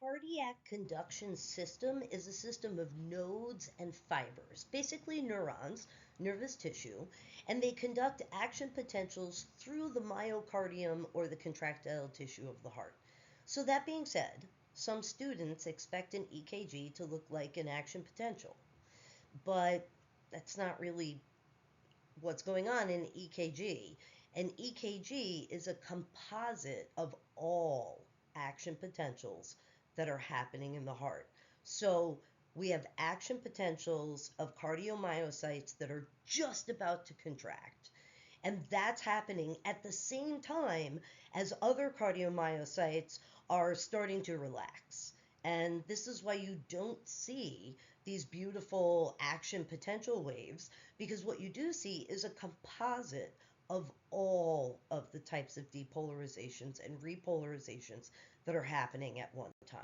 Cardiac conduction system is a system of nodes and fibers, basically neurons, nervous tissue, and they conduct action potentials through the myocardium or the contractile tissue of the heart. So, that being said, some students expect an EKG to look like an action potential, but that's not really what's going on in EKG. An EKG is a composite of all action potentials that are happening in the heart. So we have action potentials of cardiomyocytes that are just about to contract. And that's happening at the same time as other cardiomyocytes are starting to relax. And this is why you don't see these beautiful action potential waves, because what you do see is a composite of all of the types of depolarizations and repolarizations that are happening at one time.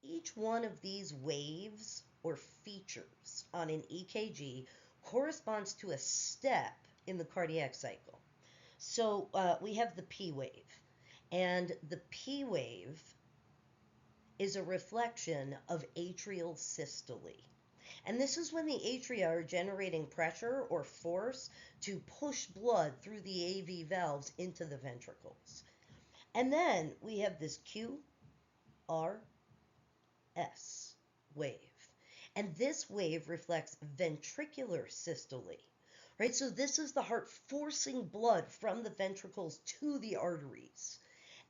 Each one of these waves or features on an EKG corresponds to a step in the cardiac cycle. So we have the P wave, and the P wave is a reflection of atrial systole. And this is when the atria are generating pressure or force to push blood through the AV valves into the ventricles. And then we have this QRS wave. And this wave reflects ventricular systole, right? So this is the heart forcing blood from the ventricles to the arteries.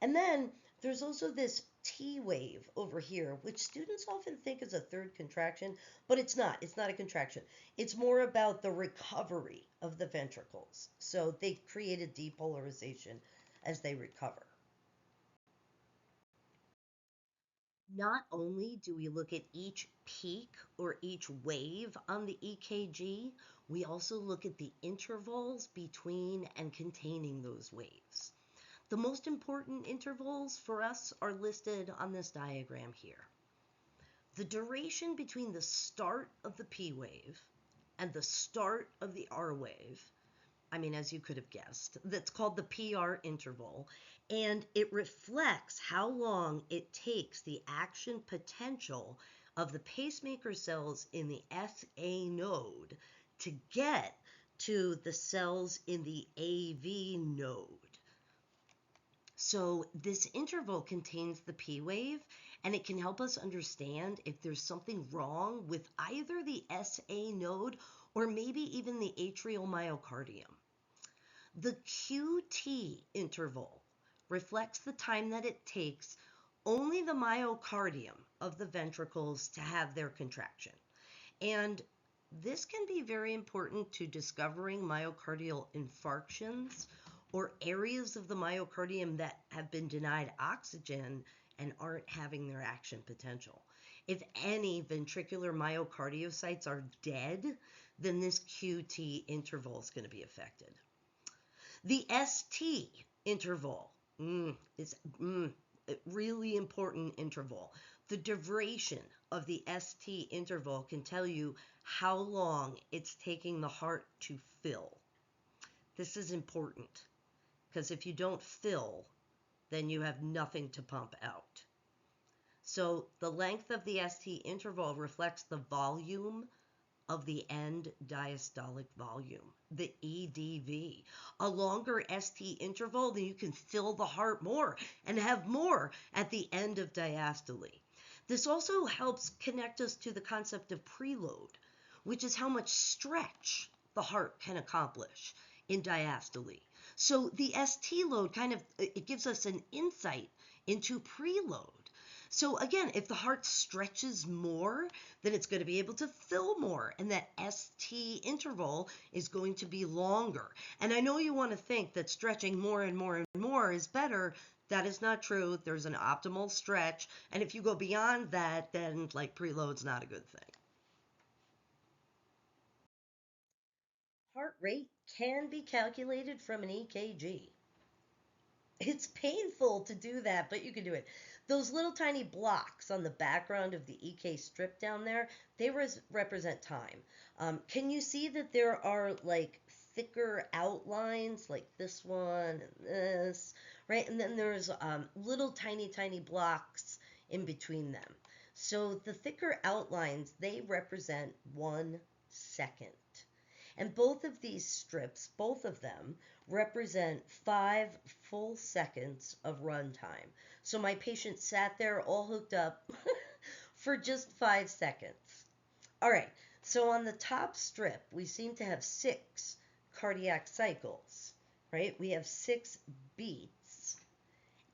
And then there's also this T wave over here, which students often think is a third contraction, but it's not. It's not a contraction. It's more about the recovery of the ventricles. So they create a depolarization as they recover. Not only do we look at each peak or each wave on the EKG, we also look at the intervals between and containing those waves. The most important intervals for us are listed on this diagram here. The duration between the start of the P wave and the start of the R wave, as you could have guessed, that's called the PR interval, and it reflects how long it takes the action potential of the pacemaker cells in the SA node to get to the cells in the AV node. So this interval contains the P wave, and it can help us understand if there's something wrong with either the SA node or maybe even the atrial myocardium. The QT interval reflects the time that it takes only the myocardium of the ventricles to have their contraction. And this can be very important to discovering myocardial infarctions or areas of the myocardium that have been denied oxygen and aren't having their action potential. If any ventricular myocardiocytes are dead, then this QT interval is going to be affected. The ST interval is a really important interval. The duration of the ST interval can tell you how long it's taking the heart to fill. This is important because if you don't fill, then you have nothing to pump out. So the length of the ST interval reflects the volume of the end diastolic volume, the EDV. A longer ST interval, then you can fill the heart more and have more at the end of diastole. This also helps connect us to the concept of preload, which is how much stretch the heart can accomplish in diastole. So the ST load it gives us an insight into preload. So again, if the heart stretches more, then it's going to be able to fill more, and that ST interval is going to be longer. And I know you want to think that stretching more and more and more is better. That is not true. There's an optimal stretch, and if you go beyond that, then preload's not a good thing. Heart rate can be calculated from an EKG. It's painful to do that, but you can do it. Those little tiny blocks on the background of the EK strip down there, they represent time. Can you see that there are thicker outlines like this one and this, right? And then there's little tiny blocks in between them. So the thicker outlines, they represent 1 second. And both of these strips, both of them, represent 5 full seconds of runtime. So my patient sat there all hooked up for just 5 seconds. All right, so on the top strip, we seem to have 6 cardiac cycles, right? We have 6 beats,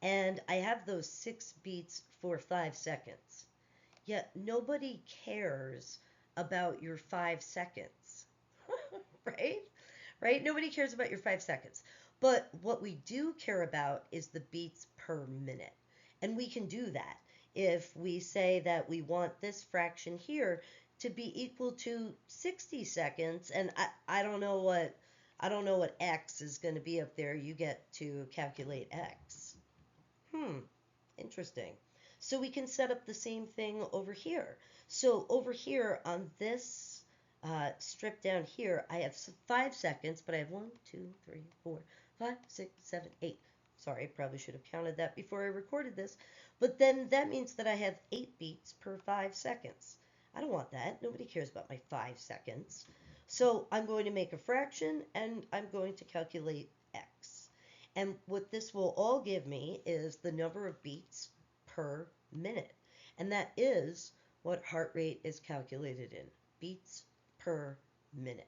and I have those 6 beats for 5 seconds. Yet nobody cares about your 5 seconds, right? Right? Nobody cares about your 5 seconds. But what we do care about is the beats per minute. And we can do that if we say that we want this fraction here to be equal to 60 seconds. And I don't know what x is going to be up there. You get to calculate x. Interesting. So we can set up the same thing over here. So over here on this strip down here, I have 5 seconds, but I have 1, 2, 3, 4, 5, 6, 7, 8. Sorry, I probably should have counted that before I recorded this. But then that means that I have 8 beats per 5 seconds. I don't want that. Nobody cares about my 5 seconds. So I'm going to make a fraction, and I'm going to calculate x. And what this will all give me is the number of beats per minute. And that is what heart rate is calculated in, beats per minute.